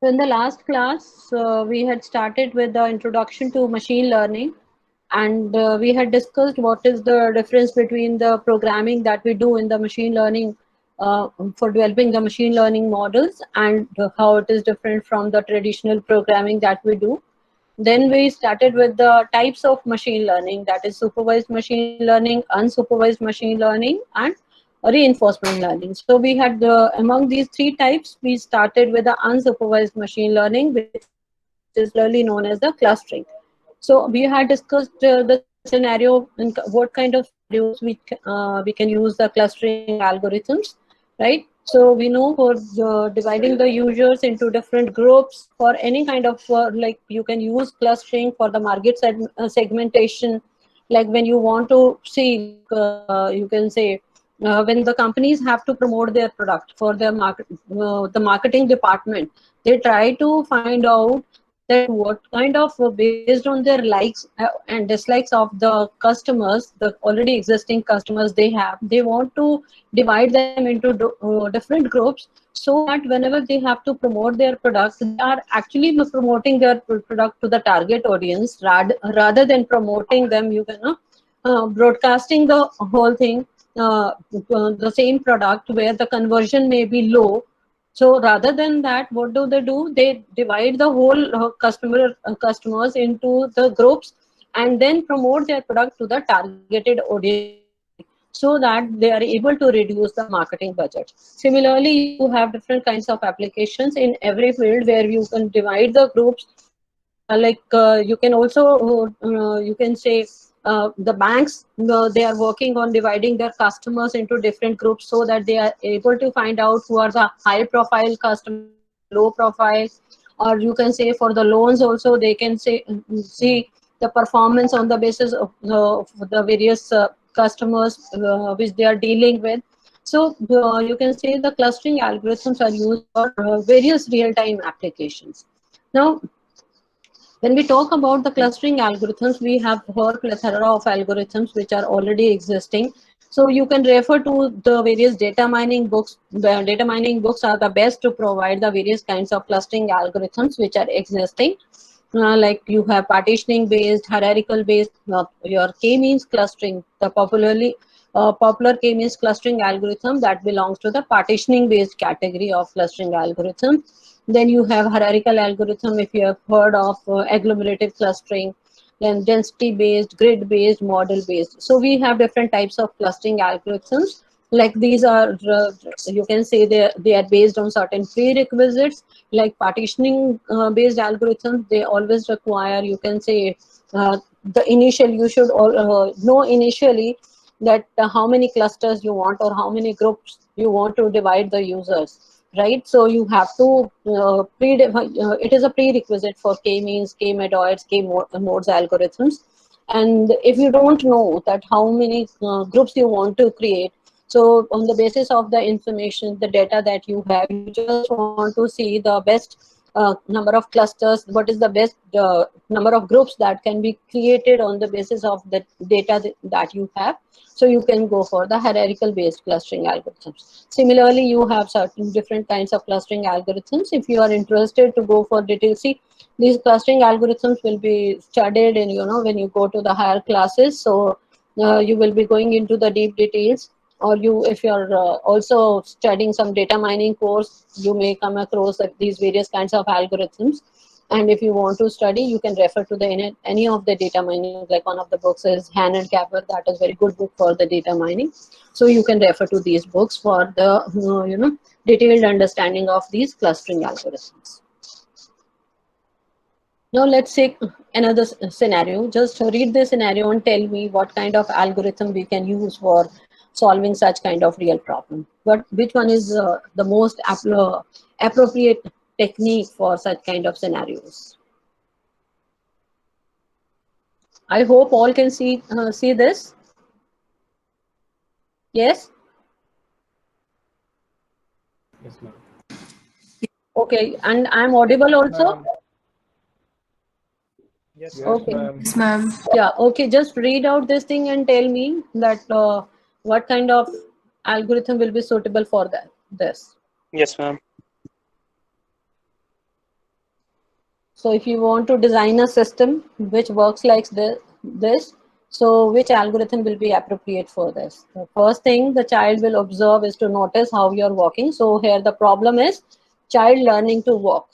In the last class, we had started with the introduction to machine learning, and we had discussed what is the difference between the programming that we do in the machine learning for developing the machine learning models, and how it is different from the traditional programming that we do. Then we started with the types of machine learning, that is supervised machine learning, unsupervised machine learning, and reinforcement learning. So we had among these three types, we started with the unsupervised machine learning, which is really known as the clustering. So we had discussed the scenario and what kind of scenarios we can use the clustering algorithms, right? So we know for dividing the users into different groups for any kind of like you can use clustering for the market segmentation, like when you want to see like you can say when the companies have to promote their product for their the marketing department, they try to find out that what kind of based on their likes and dislikes of the customers, the already existing customers they have, they want to divide them into different groups, so that whenever they have to promote their product, they are actually promoting their product to the target audience, rather than promoting them, you know, broadcasting the whole thing, the same product where the conversion may be low. So rather than that, what do? They divide the whole customers into the groups, and then promote their product to the targeted audience only, so that they are able to reduce the marketing budget. Similarly, you have different kinds of applications in every field where you can divide the groups. You can also you can say the banks, they are working on dividing their customers into different groups, so that they are able to find out who are the high profile customers, who are the low profile. Or you can say for the loans also, they can say see the performance on the basis of the various customers which they are dealing with. So you can say the clustering algorithms are used for various real-time applications. Now, when we talk about the clustering algorithms, we have a plethora of algorithms which are already existing. So you can refer to the various data mining books. The data mining books are the best to provide the various kinds of clustering algorithms which are existing. Like you have partitioning based, hierarchical based, your k-means clustering, the popular k-means clustering algorithm that belongs to the partitioning based category of clustering algorithm. Then you have hierarchical algorithm, if you have heard of agglomerative clustering, then density based, grid based, model based. So we have different types of clustering algorithms. Like these are, you can say they are based on certain prerequisites. Like partitioning based algorithms, they always require, you can say, the initial, you should know initially that how many clusters you want or how many groups you want to divide the users, right? So you have to it is a prerequisite for k-means, k-medoids, k-modes algorithms. And if you don't know that how many groups you want to create, so on the basis of the information, the data that you have, you just want to see the best number of clusters, what is the best number of groups that can be created on the basis of the data that you have. So you can go for the hierarchical based clustering algorithms. Similarly, you have certain different kinds of clustering algorithms. If you are interested to go for details, see, these clustering algorithms will be studied in, you know, when you go to the higher classes. So you will be going into the deep details. Or you, if you are also studying some data mining course, you may come across these various kinds of algorithms. And if you want to study, you can refer to the any of the data mining. Like one of the books is Han and Capper, that is very good book for the data mining. So you can refer to these books for the you know, detailed understanding of these clustering algorithms. Now let's take another scenario. Just read the scenario and tell me what kind of algorithm we can use for solving such kind of real problem. But which one is the most appropriate technique for such kind of scenarios? I hope all can see this. Yes. Yes, ma'am. Okay, and I'm audible also. Ma'am. Yes, Yes, ma'am. Okay. ma'am. Yes, ma'am. Yeah. Okay. Just read out this thing and tell me that what kind of algorithm will be suitable for that. This. Yes, ma'am. So if you want to design a system which works like this, so which algorithm will be appropriate for this? The first thing the child will observe is to notice how you're walking. So here the problem is child learning to walk.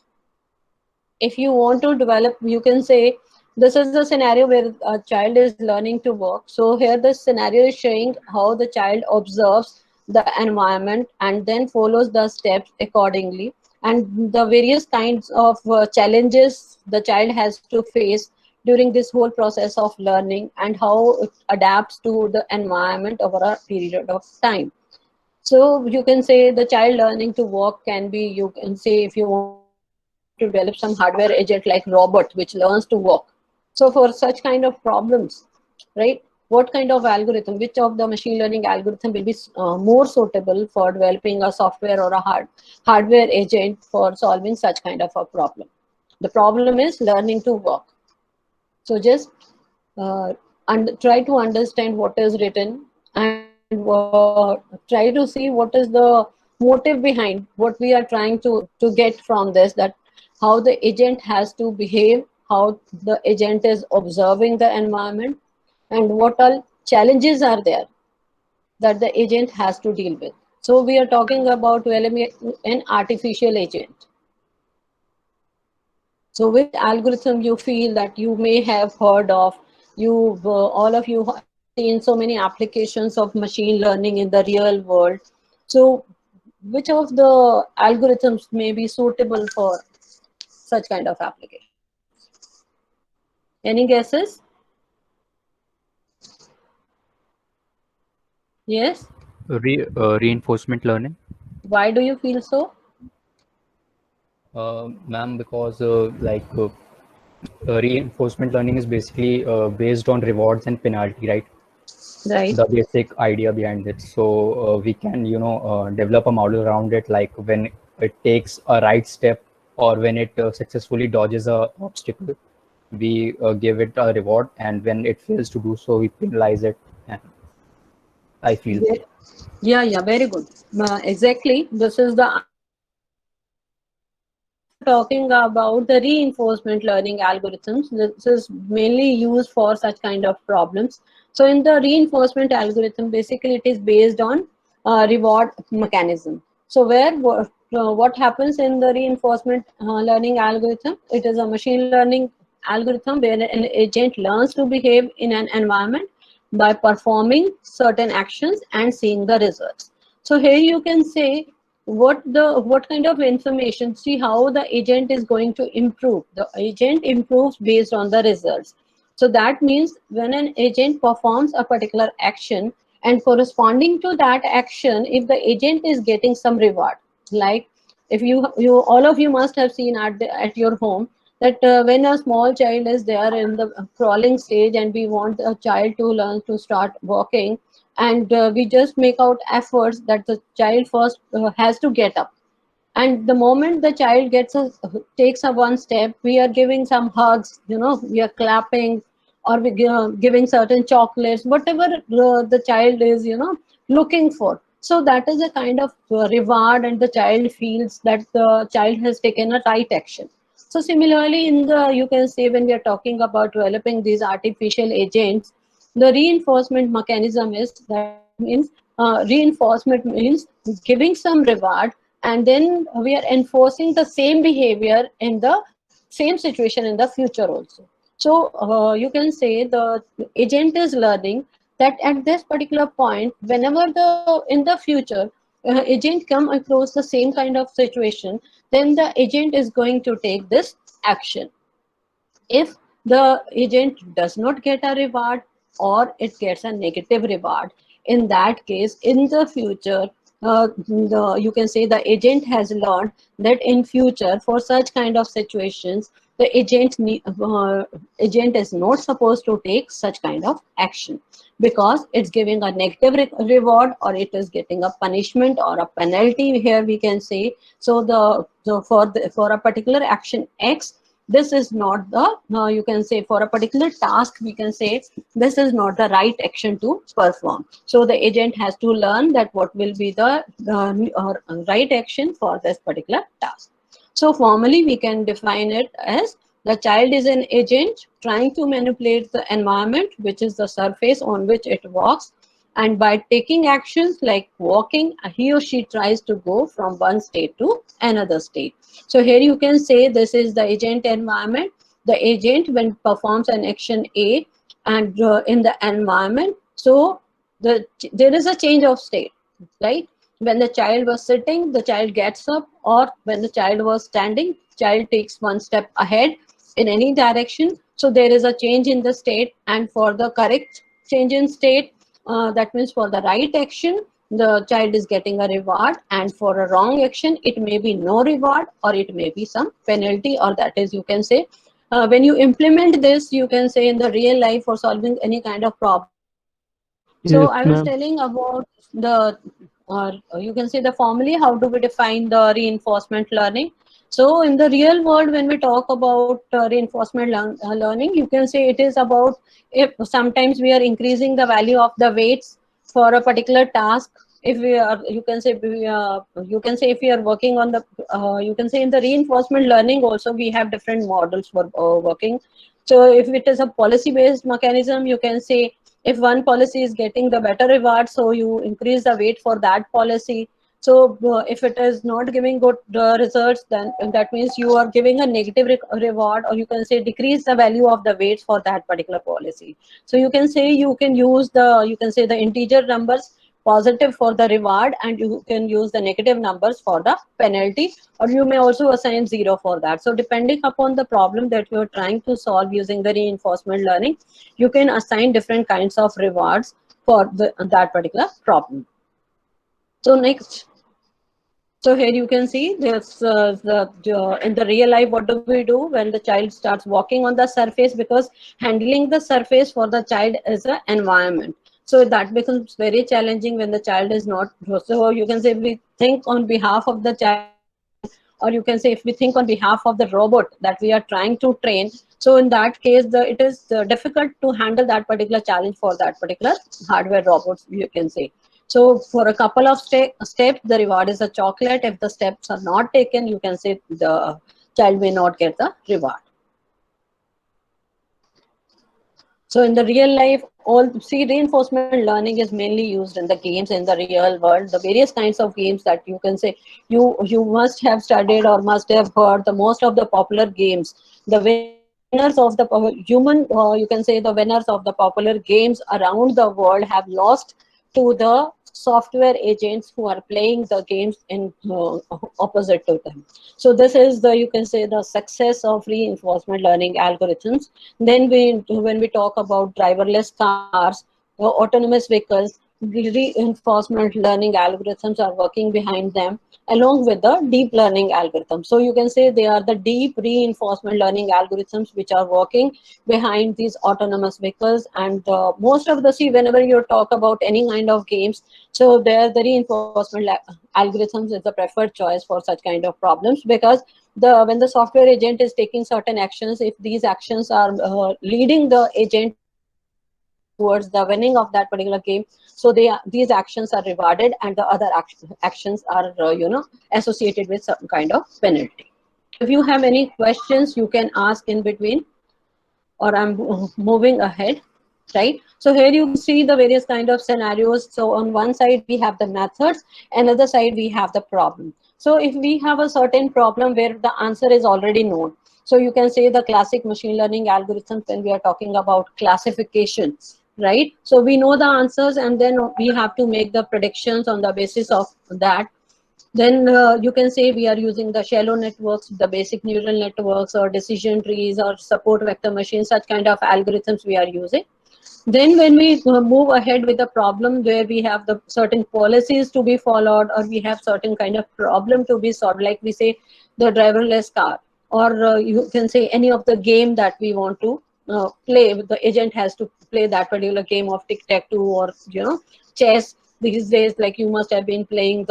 If you want to develop, you can say this is a scenario where a child is learning to walk. So here the scenario is showing how the child observes the environment and then follows the steps accordingly, and the various kinds of challenges the child has to face during this whole process of learning, and how it adapts to the environment over a period of time. So you can say the child learning to walk can be, you can say, if you want to develop some hardware agent like robot which learns to walk. So for such kind of problems, right, what kind of algorithm, which of the machine learning algorithm will be more suitable for developing a software or a hardware agent for solving such kind of a problem? The problem is learning to walk. So just try to understand what is written, and try to see what is the motive behind what we are trying to get from this, that how the agent has to behave, how the agent is observing the environment, and what all challenges are there that the agent has to deal with. So we are talking about developing an artificial agent. So which algorithm you feel that you may have heard of? You all of you have seen so many applications of machine learning in the real world. So which of the algorithms may be suitable for such kind of applications? Any guesses? Yes. Reinforcement learning. Why do you feel so? Ma'am, because reinforcement learning is basically based on rewards and penalty, right? Right. The basic idea behind it. So we can, develop a model around it, like when it takes a right step or when it successfully dodges a obstacle, we give it a reward, and when it fails to do so, we penalize it. And I feel. Yeah, yeah, yeah, very good. Exactly. This is the idea. So when we are talking about the reinforcement learning algorithms, this is mainly used for such kind of problems. So in the reinforcement algorithm, basically it is based on reward mechanism. So what happens in the reinforcement learning algorithm? It is a machine learning algorithm where an agent learns to behave in an environment by performing certain actions and seeing the results. So here you can say what kind of information, see how the agent is going to improve. The agent improves based on the results. So that means when an agent performs a particular action, and corresponding to that action, if the agent is getting some reward, like if you all of you must have seen at your home that when a small child is there in the crawling stage and we want a child to learn to start walking, and we just make out efforts that the child first has to get up, and the moment the child takes a one step, we are giving some hugs, we are clapping, or giving certain chocolates, whatever the child is looking for. So that is a kind of reward, and the child feels that the child has taken a right action. So similarly, in the, you can say, when we are talking about developing these artificial agents, the reinforcement mechanism is, that means reinforcement means giving some reward, and then we are enforcing the same behavior in the same situation in the future also. So you can say the agent is learning that at this particular point, whenever in the future agent come across the same kind of situation, then the agent is going to take this action. If the agent does not get a reward, or it gets a negative reward, in that case, in the future, you can say the agent has learned that in future for such kind of situations, the agent is not supposed to take such kind of action, because it's giving a negative reward, or it is getting a punishment or a penalty, here we can say. So for a particular action X, this is not the, you can say, for a particular task, we can say this is not the right action to perform. So the agent has to learn that what will be the right action for this particular task. So formally we can define it as The child is an agent trying to manipulate the environment, which is the surface on which it walks. And by taking actions like walking, he or she tries to go from one state to another state. So here you can say this is the agent environment. The agent when performs an action A and in the environment, so there is a change of state, right? When the child was sitting, the child gets up, or when the child was standing, child takes one step ahead in any direction. So there is a change in the state, and for the correct change in state, that means for the right action, the child is getting a reward, and for a wrong action, it may be no reward or it may be some penalty, or that is, you can say, when you implement this, you can say in the real life for solving any kind of problem. So Yes, I was ma'am. telling about the, you can say the formally, how do we define the reinforcement learning? So in the real world, when we talk about reinforcement learning, you can say it is about if sometimes we are increasing the value of the weights for a particular task. If we are, you can say, you can say if we are working on the, you can say in the reinforcement learning also we have different models for working. So if it is a policy based mechanism, you can say if one policy is getting the better reward, so you increase the weight for that policy. So if it is not giving good results, then that means you are giving a negative reward, or you can say decrease the value of the weights for that particular policy. So you can say you can use the, you can say the integer numbers positive for the reward, and you can use the negative numbers for the penalty, or you may also assign 0 for that. So depending upon the problem that you are trying to solve using the reinforcement learning, you can assign different kinds of rewards for that particular problem. So next, so here you can see this in the real life, what do we do when the child starts walking on the surface? Because handling the surface for the child is an environment. So that becomes very challenging when the child is not. So you can say we think on behalf of the child, or you can say if we think on behalf of the robot that we are trying to train. So in that case, it is difficult to handle that particular challenge for that particular hardware robots, you can say. So for a couple of steps, the reward is a chocolate. If the steps are not taken, you can say the child may not get the reward. So in the real life, all see reinforcement learning is mainly used in the games in the real world. The various kinds of games that you can say you must have studied or must have heard. The most of the popular games, the winners of the human, you can say the winners of the popular games around the world have lost to the software agents who are playing the games in opposite to them. So this is the, you can say, the success of reinforcement learning algorithms. Then when we talk about driverless cars or autonomous vehicles, reinforcement learning algorithms are working behind them along with the deep learning algorithms. So you can say they are the deep reinforcement learning algorithms which are working behind these autonomous vehicles. And most of the, see, whenever you talk about any kind of games, so there the reinforcement algorithms is the preferred choice for such kind of problems, because when the software agent is taking certain actions, if these actions are leading the agent towards the winning of that particular game, so these actions are rewarded, and the other actions are associated with some kind of penalty. So if you have any questions, you can ask in between, or I'm moving ahead, right? So here you see the various kind of scenarios. So on one side we have the methods, another side we have the problem. So if we have a certain problem where the answer is already known, so you can say the classic machine learning algorithms when we are talking about classification, right? So we know the answers, and then we have to make the predictions on the basis of that. Then you can say we are using the shallow networks, the basic neural networks, or decision trees, or support vector machines, such kind of algorithms we are using. Then when we move ahead with the problem where we have the certain policies to be followed, or we have certain kind of problem to be solved, like we say the driverless car, or you can say any of the game that we want to play, the agent has to play that particular game of tic-tac-toe, or chess. These days, like you must have been playing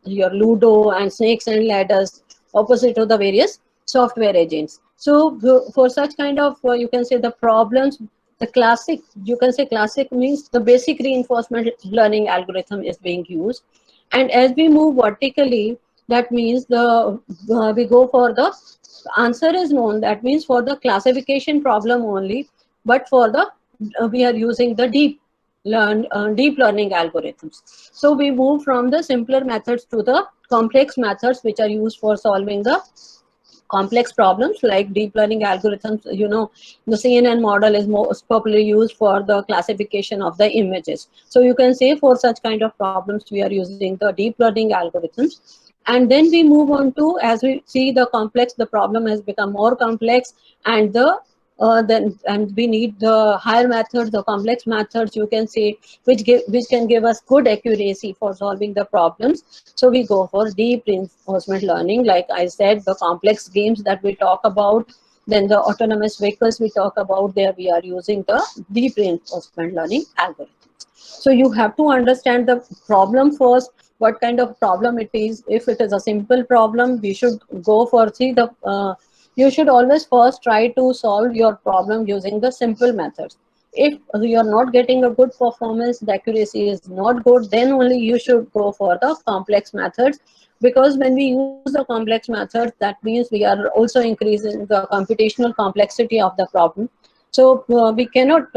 your Ludo and snakes and ladders opposite to the various software agents. So for such kind of, you can say the problems, the classic, you can say classic means the basic reinforcement learning algorithm is being used. And as we move vertically, that means we go for the answer is known, that means for the classification problem only, but for the we are using the deep learning algorithms. So we move from the simpler methods to the complex methods which are used for solving the complex problems like deep learning algorithms. You know, the CNN model is most popularly used for the classification of the images. So you can say for such kind of problems we are using the deep learning algorithms. And then we move on to, as we see the complex, the problem has become more complex, and and we need the higher methods, the complex methods, you can say, which can give us good accuracy for solving the problems. So we go for deep reinforcement learning. Like I said, the complex games that we talk about, then the autonomous vehicles we talk about, there we are using the deep reinforcement learning algorithms. So you have to understand the problem first, what kind of problem it is. If it is a simple problem, we should go for, see the you should always first try to solve your problem using the simple methods. If you are not getting a good performance, the accuracy is not good, then only you should go for the complex methods. Because when we use the complex methods, that means we are also increasing the computational complexity of the problem. So we cannot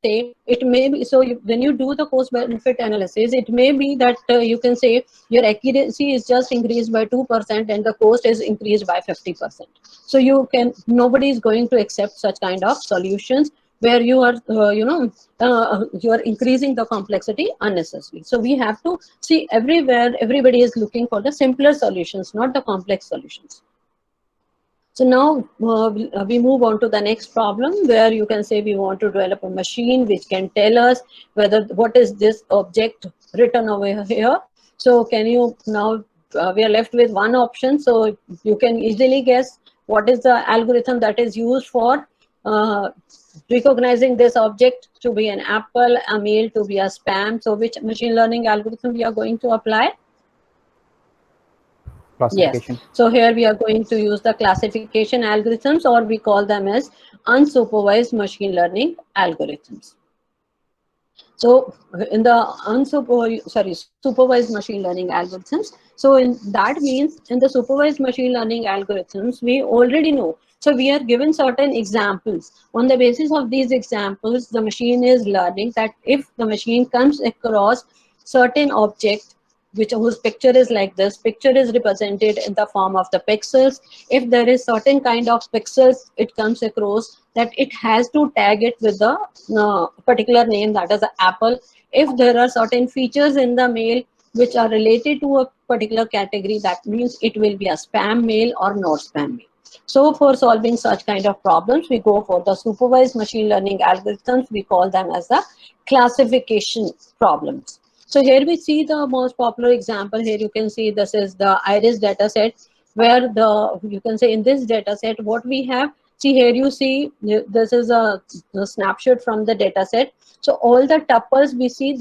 say it may be. So when you do the cost benefit analysis, it may be that you can say your accuracy is just increased by 2% and the cost is increased by 50%. So you can, nobody is going to accept such kind of solutions where you are you are increasing the complexity unnecessarily. So we have to see, everywhere everybody is looking for the simpler solutions, not the complex solutions. So now we move on to the next problem, where you can say we want to develop a machine which can tell us whether what is this object written over here. So can you now, we are left with one option. So you can easily guess what is the algorithm that is used for recognizing this object to be an apple, a mail to be a spam. So which machine learning algorithm we are going to apply? Yes. Classification. So here we are going to use the classification algorithms, or we call them as unsupervised machine learning algorithms. So in the supervised machine learning algorithms, so in that means in the supervised machine learning algorithms, we already know. So we are given certain examples. On the basis of these examples, the machine is learning that if the machine comes across certain object, which whose picture is like this, picture is represented in the form of the pixels. If there is certain kind of pixels it comes across, that it has to tag it with the particular name, that is the apple. If there are certain features in the mail which are related to a particular category, that means it will be a spam mail or not spam mail. So for solving such kind of problems, we go for the supervised machine learning algorithms. We call them as the classification problems. So here we see the most popular example. Here you can see this is the iris data set, where you can say in this data set what we have. See here you see this is a snapshot from the data set. So all the tuples we see,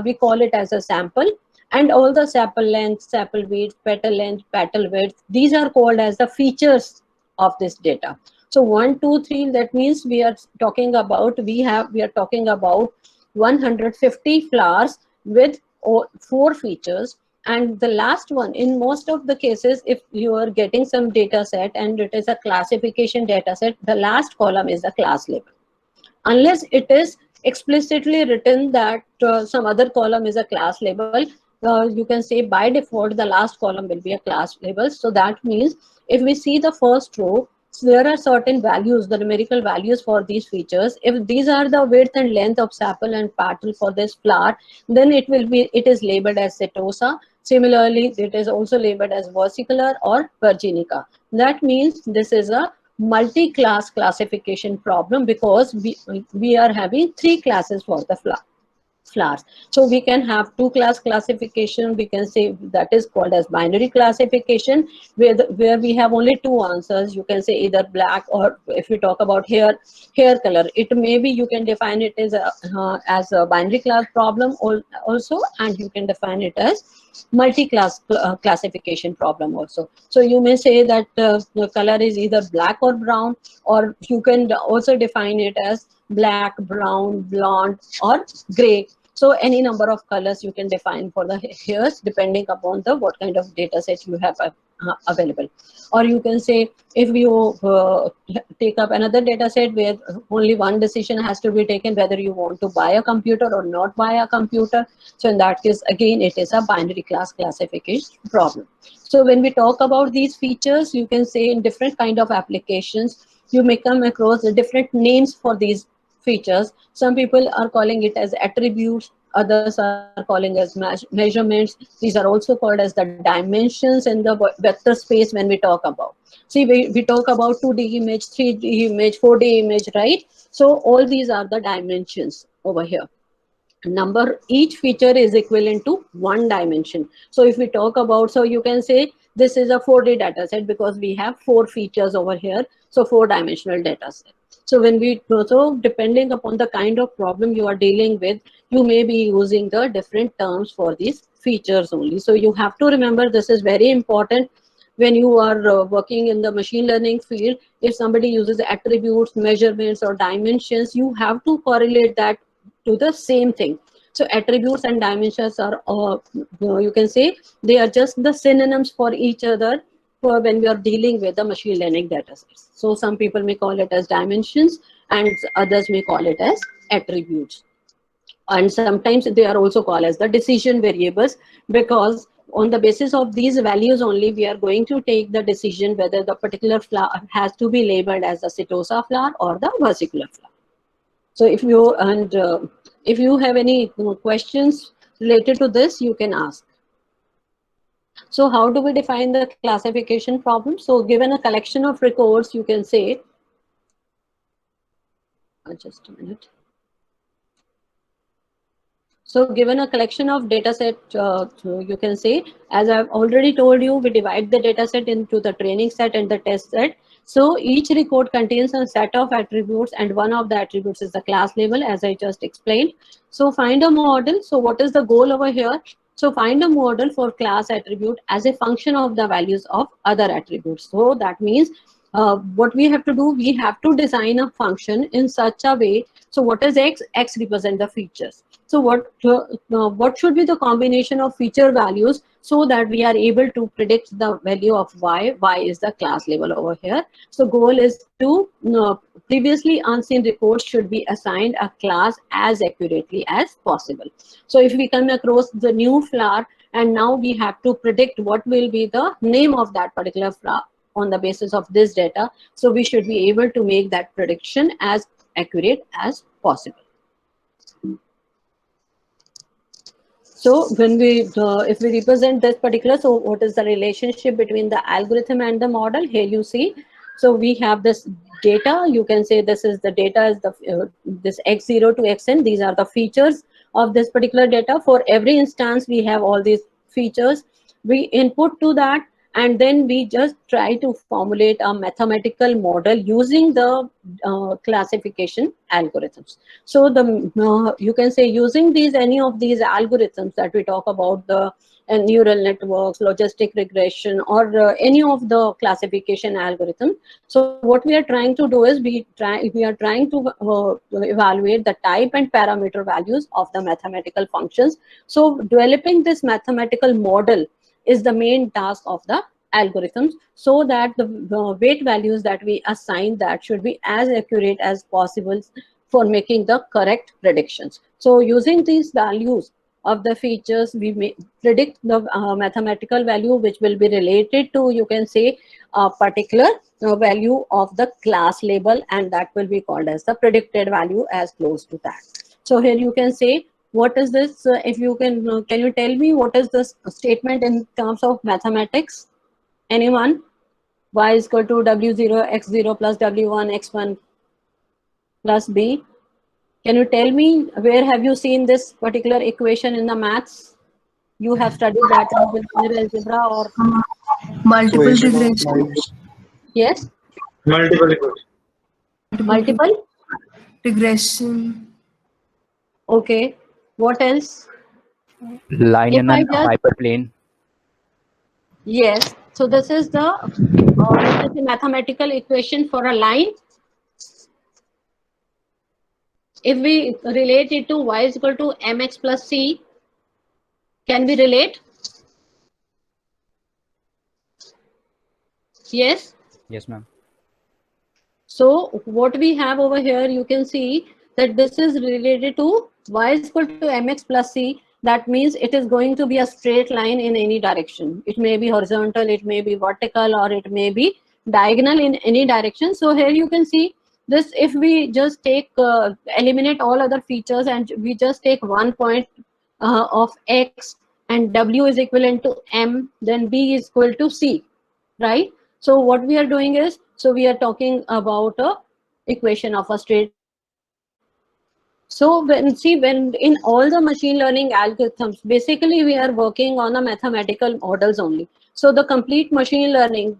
we call it as a sample, and all the sepal length, sepal width, petal length, petal width, these are called as the features of this data. So 1, 2, 3, that means we are talking about, we are talking about 150 flowers with 4 features. And the last one, in most of the cases, if you are getting some data set and it is a classification data set, the last column is the class label, unless it is explicitly written that some other column is a class label. You can say by default the last column will be a class label. So that means if we see the first row, so there are certain values, the numerical values for these features. If these are the width and length of sepal and petal for this flower, then it is labeled as setosa. Similarly, it is also labeled as versicolor or virginica. That means this is a multi-class classification problem, because we are having 3 classes for the flowers. So we can have 2-class classification. We can say that is called as binary classification, where we have only 2 answers. You can say either black, or if we talk about hair color, it may be, you can define it as a binary class problem also, and you can define it as multi-class classification problem also. So you may say that the color is either black or brown, or you can also define it as black, brown, blonde, or gray. So any number of colors you can define for the hairs depending upon the what kind of data set you have available. Or you can say if you take up another data set where only one decision has to be taken, whether you want to buy a computer or not buy a computer. So in that case, again, it is a binary class classification problem. So when we talk about these features, you can say in different kind of applications, you may come across the different names for these features. Some people are calling it as attributes, others are calling as measurements. These are also called as the dimensions in the vector space when we talk about. See, we talk about 2D image, 3D image, 4D image, right? So all these are the dimensions over here. Number, each feature is equivalent to one dimension. So if we talk about, so you can say this is a 4D data set because we have 4 features over here. So 4-dimensional data set. So when we, so depending upon the kind of problem you are dealing with, you may be using the different terms for these features only. So you have to remember, this is very important when you are working in the machine learning field. If somebody uses attributes, measurements, or dimensions, you have to correlate that to the same thing. So attributes and dimensions are, you can say, they are just the synonyms for each other for when we are dealing with the machine learning data sets. So some people may call it as dimensions and others may call it as attributes. And sometimes they are also called as the decision variables, because on the basis of these values only we are going to take the decision whether the particular flower has to be labeled as a setosa flower or the versicolor flower. So if you have any questions related to this, you can ask. So how do we define the classification problem? So given a collection of records, you can say, just a minute. So given a collection of data set, you can say, as I've already told you, we divide the data set into the training set and the test set. So each record contains a set of attributes, and one of the attributes is the class label, as I just explained. So find a model. So what is the goal over here? So find a model for class attribute as a function of the values of other attributes. So that means what we have to do, we have to design a function in such a way. So what is X? X represent the features. So what should be the combination of feature values so that we are able to predict the value of Y? Y is the class label over here. So goal is to previously unseen records should be assigned a class as accurately as possible. So if we come across the new flower and now we have to predict what will be the name of that particular flower on the basis of this data, so we should be able to make that prediction as accurate as possible. So when we, if we represent this particular, so what is the relationship between the algorithm and the model? Here you see, so we have this data. You can say this is the data is the this x0 to xn. These are the features of this particular data. For every instance, we have all these features. We input to that, and then we just try to formulate a mathematical model using the classification algorithms. So the you can say using these any of these algorithms that we talk about, the neural networks, logistic regression, or any of the classification algorithm. So what we are trying to do is we are trying to evaluate the type and parameter values of the mathematical functions. So developing this mathematical model is the main task of the algorithms, so that the weight values that we assign that should be as accurate as possible for making the correct predictions. So using these values of the features, we may predict the mathematical value which will be related to, you can say, a particular value of the class label, and that will be called as the predicted value as close to that. So here you can say, what is this? If you can you tell me what is this statement in terms of mathematics? Anyone? Y is equal to W0 X0 plus W1 X1 plus B. Can you tell me where have you seen this particular equation in the maths? You have studied that in linear algebra or? Multiple Equation of regression. lines. Yes? Multiple equations. Multiple? Regression. Okay. What else? Line If in I an just, hyperplane. yes. So this is the you can say mathematical equation for a line. If we relate it to y is equal to mx plus c, can we relate? Yes. Yes, ma'am. So what we have over here, you can see that this is related to y is equal to mx plus c. That means it is going to be a straight line in any direction. It may be horizontal, it may be vertical, or it may be diagonal in any direction. So here you can see this. If we just take eliminate all other features and we just take one point of x, and w is equivalent to m, then b is equal to c, right? So what we are doing is, so we are talking about a equation of a straight line. So when in all the machine learning algorithms, basically we are working on a mathematical models only. So the complete machine learning,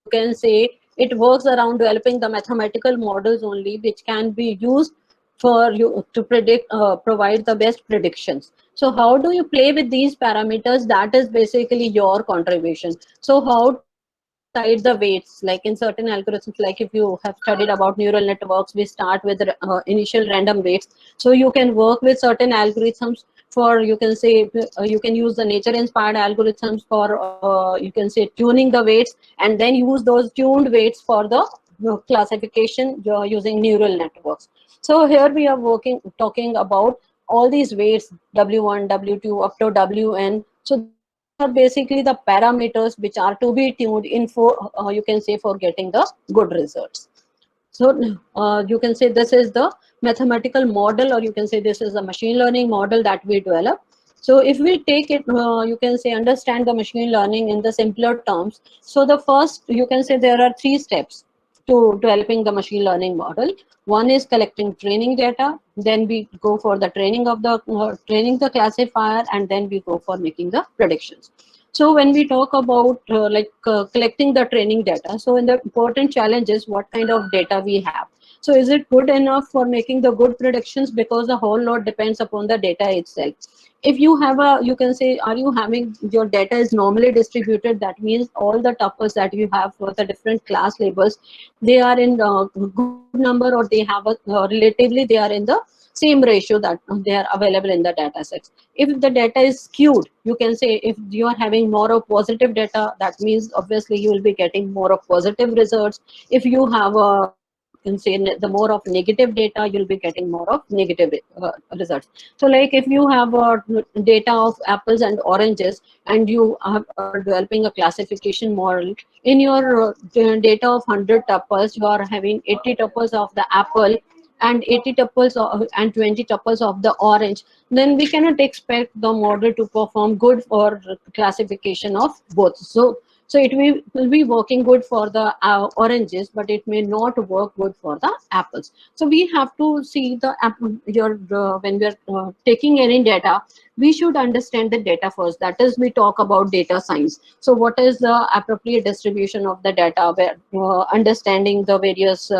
you can say, it works around developing the mathematical models only, which can be used for you to predict, provide the best predictions. So how do you play with these parameters? That is basically your contribution. So how to decide the weights, like in certain algorithms, like if you have studied about neural networks, we start with initial random weights. So you can work with certain algorithms for, you can say, you can use the nature inspired algorithms for, you can say, tuning the weights, and then use those tuned weights for the classification using neural networks. So here we are talking about all these weights, w1, w2, up to wn. So these are basically the parameters which are to be tuned in for, you can say, for getting the good results. So you can say this is the mathematical model, or you can say this is a machine learning model that we develop. So if we take it, you can say, understand the machine learning in the simpler terms. So the first, you can say, there are three steps to developing the machine learning model. One is collecting training data, then we go for the training of the training the classifier, and then we go for making the predictions. So when we talk about collecting the training data, so in the important challenge is what kind of data we have. So is it good enough for making the good predictions? Because the whole lot depends upon the data itself. If you have a, you can say, are you having your data is normally distributed? That means all the tuples that you have for the different class labels, they are in good number, or they have a relatively they are in the same ratio that they are available in the data sets. If the data is skewed, you can say, if you are having more of positive data, that means obviously you will be getting more of positive results. If you have a, you can say, the more of negative data, you'll be getting more of negative results. So like if you have data of apples and oranges, and you are developing a classification model, in your data of 100 tuples, you are having 80 tuples of the apple and 80 tuples and 20 tuples of the orange, then we cannot expect the model to perform good for classification of both. So it will be working good for the oranges, but it may not work good for the apples. So we have to see the when we are taking any data, we should understand the data first. That is, we talk about data science. So what is the appropriate distribution of the data, where understanding the various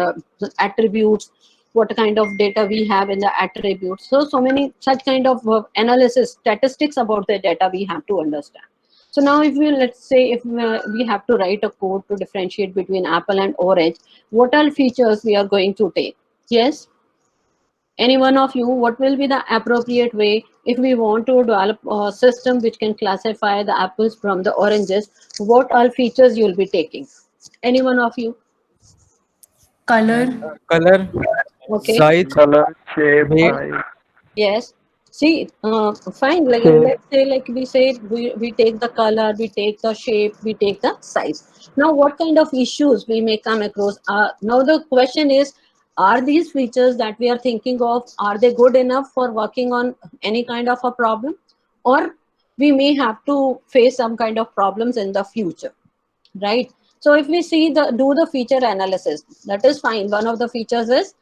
attributes, what kind of data we have in the attributes. So many such kind of analysis, statistics about the data we have to understand. So now if we, let's say, if we have to write a code to differentiate between apple and orange, what are features we are going to take? Yes, any one of you, what will be the appropriate way if we want to develop a system which can classify the apples from the oranges? What are features you'll be taking? Any one of you? color, Color, Okay. size, Color, shape, weight. size, Yes. See, fine. Like shape. let's say, like we say, we take the color, we take the shape, we take the size. Now, what kind of issues we may come across? Now the question is, are these features that we are thinking of, are they good enough for working on any kind of a problem, or we may have to face some kind of problems in the future, right? So if we see the do the feature analysis, that is fine. One of the features is,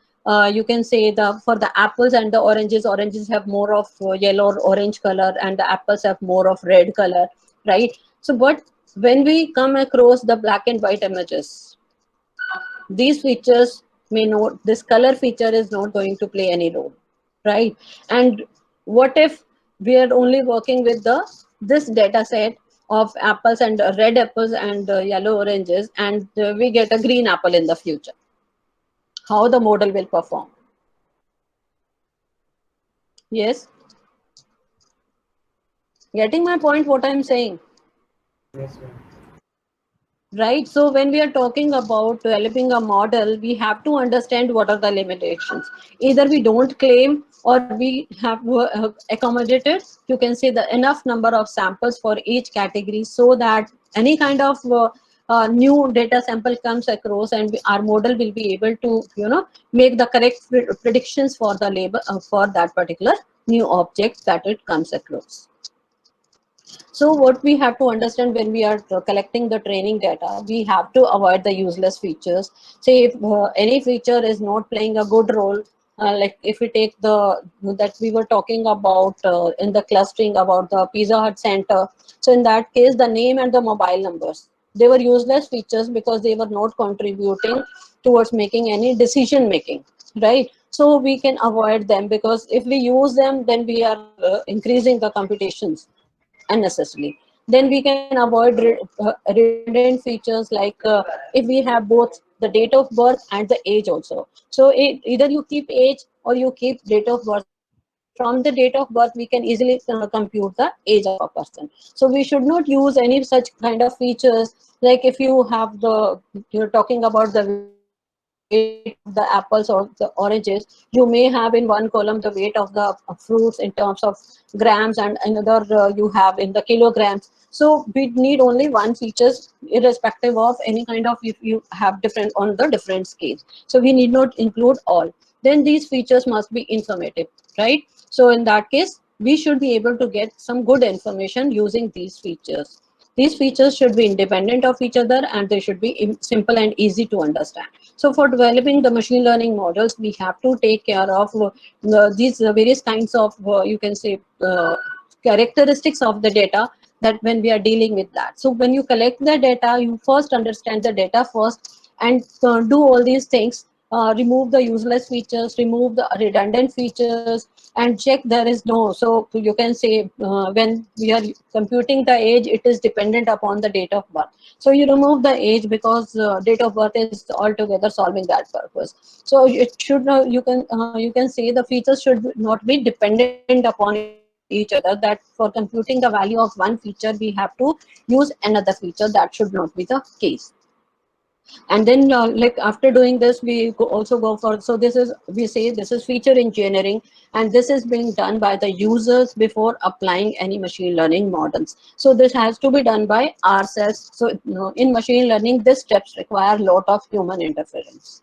you can say, the for the apples and the oranges have more of yellow or orange color, and the apples have more of red color, right? So but when we come across the black and white images, these features may not, this color feature is not going to play any role, right? And what if we are only working with the this data set of apples and red apples and yellow oranges, and we get a green apple in the future? How the model will perform? Yes, getting my point what I'm saying? Yes, ma'am. Right. So when we are talking about developing a model, we have to understand what are the limitations. Either we don't claim or we have accommodated, you can say, the enough number of samples for each category so that any kind of new data sample comes across and our model will be able to, make the correct predictions for the label for that particular new object that it comes across. So what we have to understand when we are collecting the training data, we have to avoid the useless features. Say if any feature is not playing a good role, like if we take the that we were talking about in the clustering about the Pizza Hut Center. So in that case, the name and the mobile numbers, they were useless features because they were not contributing towards making any decision making, right? So we can avoid them because if we use them, then we are increasing the computations unnecessarily. Then we can avoid redundant features like if we have both the date of birth and the age also. So either you keep age or you keep date of birth. So from the date of birth, we can easily compute the age of a person. So we should not use any such kind of features. Like if you have you're talking about the weight of the apples or the oranges, you may have in one column the weight of the fruits in terms of grams, and another you have in the kilograms. So we need only one features irrespective of any kind of if you have different on the different scales. So we need not include all. Then these features must be informative, right? So in that case, we should be able to get some good information using these features. These features should be independent of each other and they should be simple and easy to understand. So for developing the machine learning models, we have to take care of these various kinds of, you can say, characteristics of the data, that when we are dealing with that. So when you collect the data, you first understand the data first and do all these things, remove the useless features, remove the redundant features, and check there is no. So you can say when we are computing the age, it is dependent upon the date of birth. So you remove the age because date of birth is altogether solving that purpose. So it should you can say the features should not be dependent upon each other, that for computing the value of one feature we have to use another feature. That should not be the case. And then like after doing this, we also go for, so this is, we say this is feature engineering, and this is being done by the users before applying any machine learning models. So this has to be done by ourselves. So in machine learning, these steps require a lot of human interference.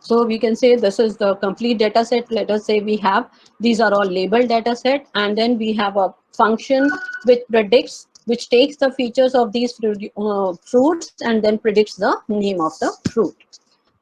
So we can say this is the complete data set. Let us say we have, these are all labeled data set, and then we have a function which predicts, which takes the features of these fruits and then predicts the name of the fruit.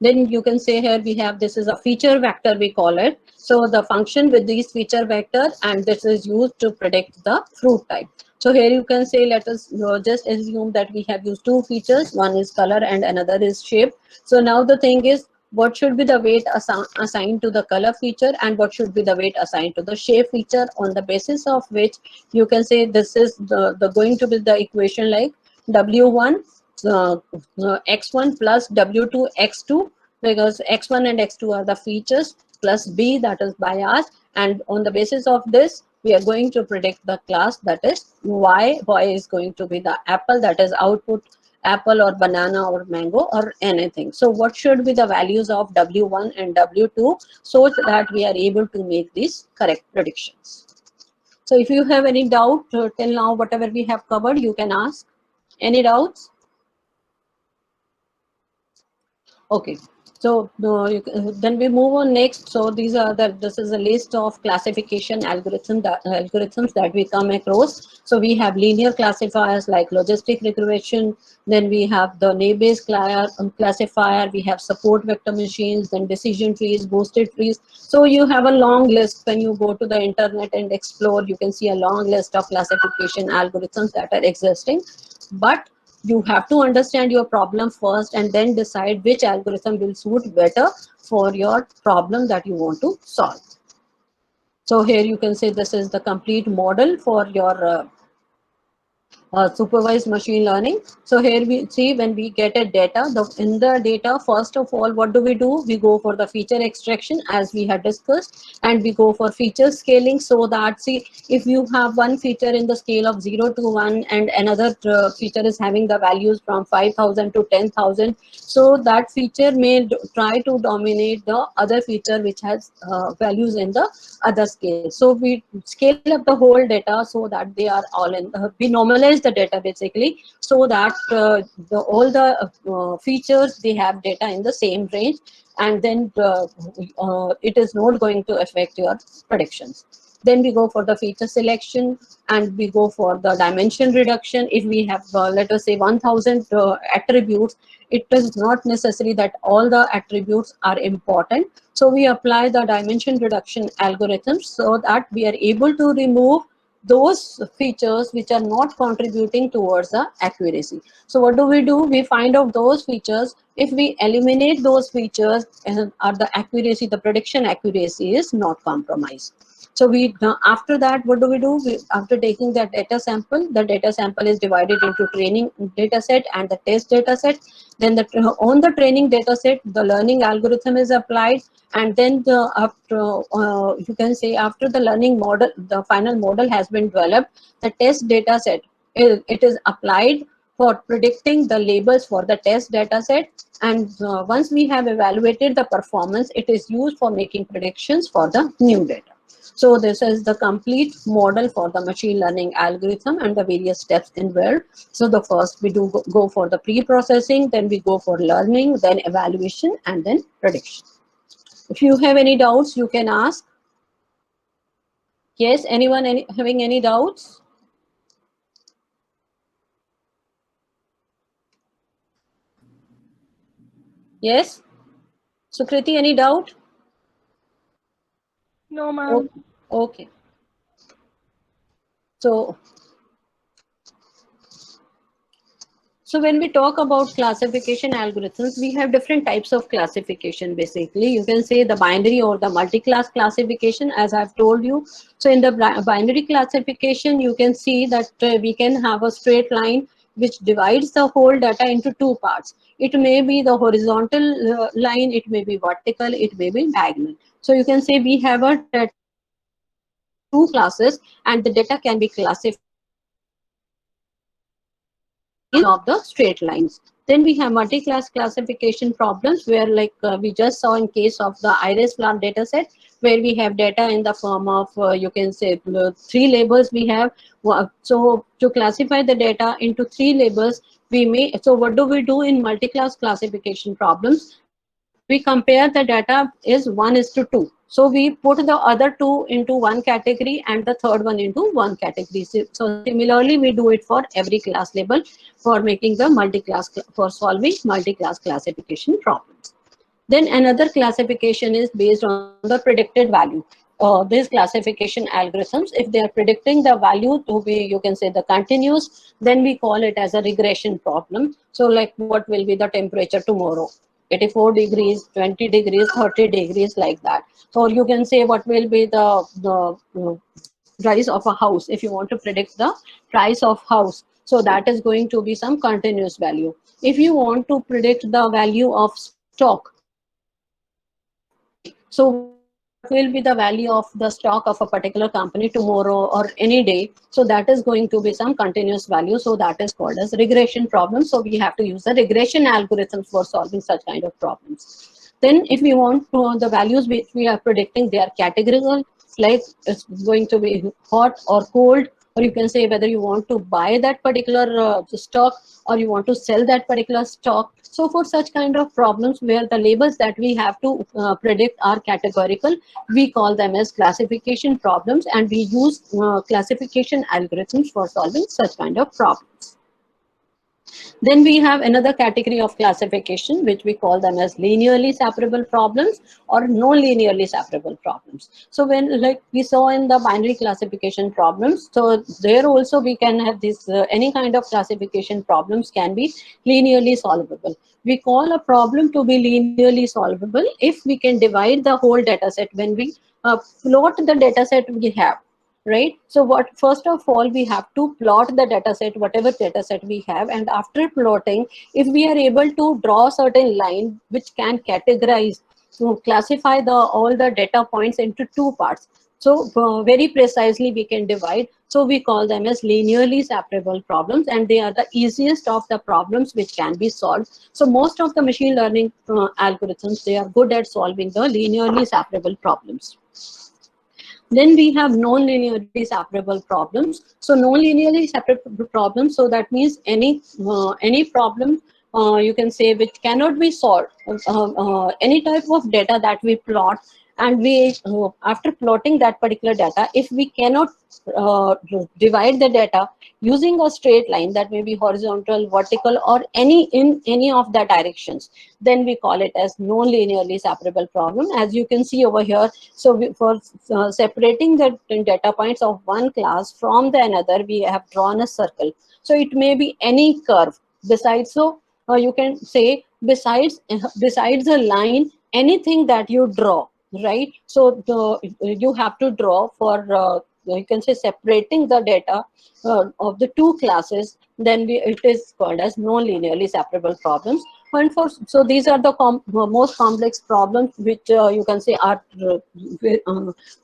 Then you can say here we have, this is a feature vector we call it. So the function with these feature vector, and this is used to predict the fruit type. So here you can say, let us just assume that we have used two features, one is color and another is shape. So now the thing is, what should be the weight assigned to the color feature and what should be the weight assigned to the shape feature, on the basis of which you can say this is the going to be the equation like w1 x1 plus w2 x2, because x1 and x2 are the features, plus b, that is bias, and on the basis of this we are going to predict the class, that is y. Y is going to be the apple, that is output apple or banana or mango or anything. So what should be the values of w1 and w2 so that we are able to make these correct predictions. So if you have any doubt till now, whatever we have covered, you can ask. Any doubts? Okay, so then we move on next. So these are this is a list of classification algorithms that we come across. So we have linear classifiers like logistic regression. Then we have the naive classifier. We have support vector machines. Then decision trees, boosted trees. So you have a long list. When you go to the internet and explore, you can see a long list of classification algorithms that are existing. But you have to understand your problem first and then decide which algorithm will suit better for your problem that you want to solve. So here you can say this is the complete model for your supervised machine learning. So here we see when we get a data, in the data, first of all, what do? We go for the feature extraction as we had discussed, and we go for feature scaling, so that, see, if you have one feature in the scale of 0 to 1 and another feature is having the values from 5,000 to 10,000, so that feature may try to dominate the other feature which has values in the other scale. So we scale up the whole data so that they are all in, we normalize the data basically, so that all the features, they have data in the same range, and then it is not going to affect your predictions. Then we go for the feature selection, and we go for the dimension reduction. If we have, let us say, 1000 attributes, it is not necessary that all the attributes are important. So we apply the dimension reduction algorithms so that we are able to remove those features which are not contributing towards the accuracy. So what do? We find out those features. If we eliminate those features, are the accuracy, the prediction accuracy is not compromised. So we, after that, what do? After taking that data sample, the data sample is divided into training data set and the test data set. Then on the training data set, the learning algorithm is applied, and then after, you can say, after the learning model, the final model has been developed, the test data set, it is applied for predicting the labels for the test data set. And once we have evaluated the performance, it is used for making predictions for the new data. So this is the complete model for the machine learning algorithm and the various steps involved. So the first we do go for the pre-processing, then we go for learning, then evaluation, and then prediction. If you have any doubts, you can ask. Yes, anyone having any doubts? Yes? Sukriti, any doubt? No, ma'am. Okay. So when we talk about classification algorithms, we have different types of classification basically. You can say the binary or the multi-class classification, as I've told you. So in the binary classification, you can see that we can have a straight line which divides the whole data into two parts. It may be the horizontal line, it may be vertical, it may be diagonal. So you can say we have a data divided into two classes, and the data can be classified based of the straight lines. Then we have multi-class classification problems where, like we just saw in case of the iris flower data set, where we have data in the form of, you can say, three labels we have. So to classify the data into three labels, we may, so what do we do in multi-class classification problems? We compare the data is 1:2. So we put the other two into one category and the third one into one category. So similarly, we do it for every class label for making the multi-class, for solving multi-class classification problems. Then another classification is based on the predicted value. These classification algorithms, if they are predicting the value to be, you can say, the continuous, then we call it as a regression problem. So like, what will be the temperature tomorrow? 84 degrees, 20 degrees, 30 degrees, like that. Or you can say, what will be the price of a house, if you want to predict the price of house. So that is going to be some continuous value. If you want to predict the value of stock, okay, so what will be the value of the stock of a particular company tomorrow or any day? So that is going to be some continuous value. So that is called as regression problem. So we have to use the regression algorithms for solving such kind of problems. Then if we want the values which we are predicting, they are categorical, like it's going to be hot or cold, or you can say whether you want to buy that particular stock or you want to sell that particular stock. So for such kind of problems where the labels that we have to predict are categorical, we call them as classification problems, and we use classification algorithms for solving such kind of problems. Then we have another category of classification, which we call them as linearly separable problems or non-linearly separable problems. So when, like we saw in the binary classification problems, so there also we can have this, any kind of classification problems can be linearly solvable. We call a problem to be linearly solvable if we can divide the whole data set. When we plot the data set we have, right? So what, first of all, we have to plot the data set, whatever data set we have, and after plotting, if we are able to draw certain line which can categorize, to classify the all the data points into two parts, so very precisely we can divide, so we call them as linearly separable problems, and they are the easiest of the problems which can be solved. So most of the machine learning algorithms, they are good at solving the linearly separable problems. Then we have non-linearly separable problems. So non-linearly separable problems, so that means any problem, you can say, which cannot be solved, any type of data that we plot, and we after plotting that particular data, if we cannot divide the data using a straight line, that may be horizontal, vertical, or in any of the directions, then we call it as non-linearly separable problem, as you can see over here. So for separating the data points of one class from the another, we have drawn a circle. So it may be any curve besides, so you can say besides a line, anything that you draw, right? So you have to draw for you can say separating the data of the two classes, then it is called as non-linearly separable problems. And for, so these are the most complex problems which you can say are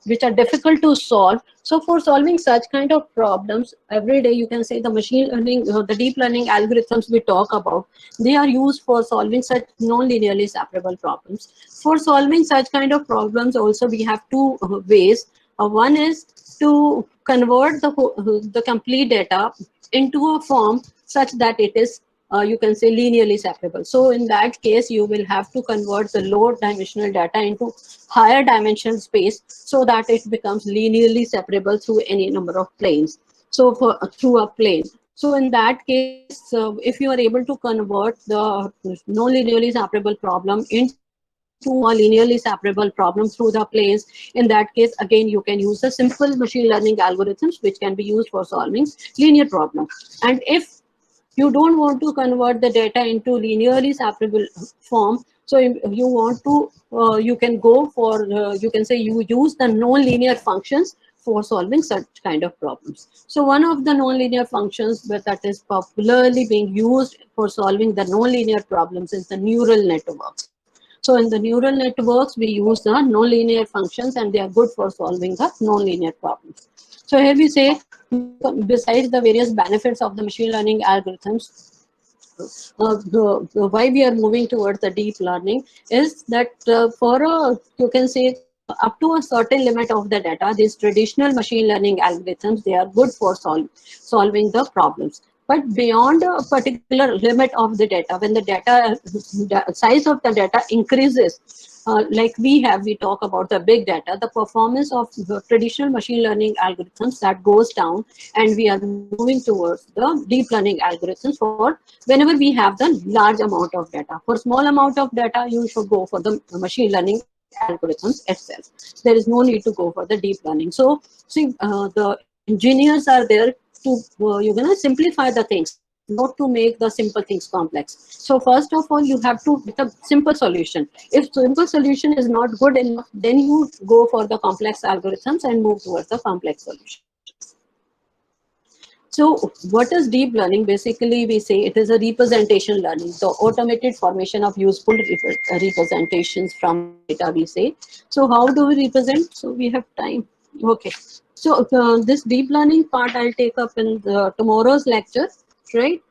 which are difficult to solve. So for solving such kind of problems, every day you can say the machine learning, the deep learning algorithms we talk about, they are used for solving such non-linearly separable problems. For solving such kind of problems also, we have two ways. One is to convert the complete data into a form such that it is you can say linearly separable. So in that case, you will have to convert the low dimensional data into higher dimensional space so that it becomes linearly separable through any number of planes. So for through a plane. So in that case, if you are able to convert the non-linearly separable problem into a linearly separable problem through the planes, in that case, again, you can use the simple machine learning algorithms which can be used for solving linear problems. And if you don't want to convert the data into linearly separable form, so you want to you can go for you can say you use the non-linear functions for solving such kind of problems. So one of the non-linear functions that is popularly being used for solving the non-linear problems is the neural networks. So in the neural networks, we use the non-linear functions, and they are good for solving the non-linear problems. So here we say, besides the various benefits of the machine learning algorithms, why we are moving towards the deep learning is that for a, you can say, up to a certain limit of the data, these traditional machine learning algorithms, they are good for solving the problems. But beyond a particular limit of the data, when the data size of the data increases, like we talk about the big data, the performance of the traditional machine learning algorithms, that goes down, and we are moving towards the deep learning algorithms for whenever we have the large amount of data. For small amount of data, you should go for the machine learning algorithms itself. There is no need to go for the deep learning. So see, the engineers are there to you're gonna simplify the things, not to make the simple things complex. So first of all, you have to get a simple solution. If simple solution is not good enough, then you go for the complex algorithms and move towards the complex solutions. So what is deep learning? Basically, we say it is a representation learning, the automated formation of useful representations from the data, we say. So how do we represent? So we have time. Okay. So this deep learning part I'll take up in tomorrow's lecture, right?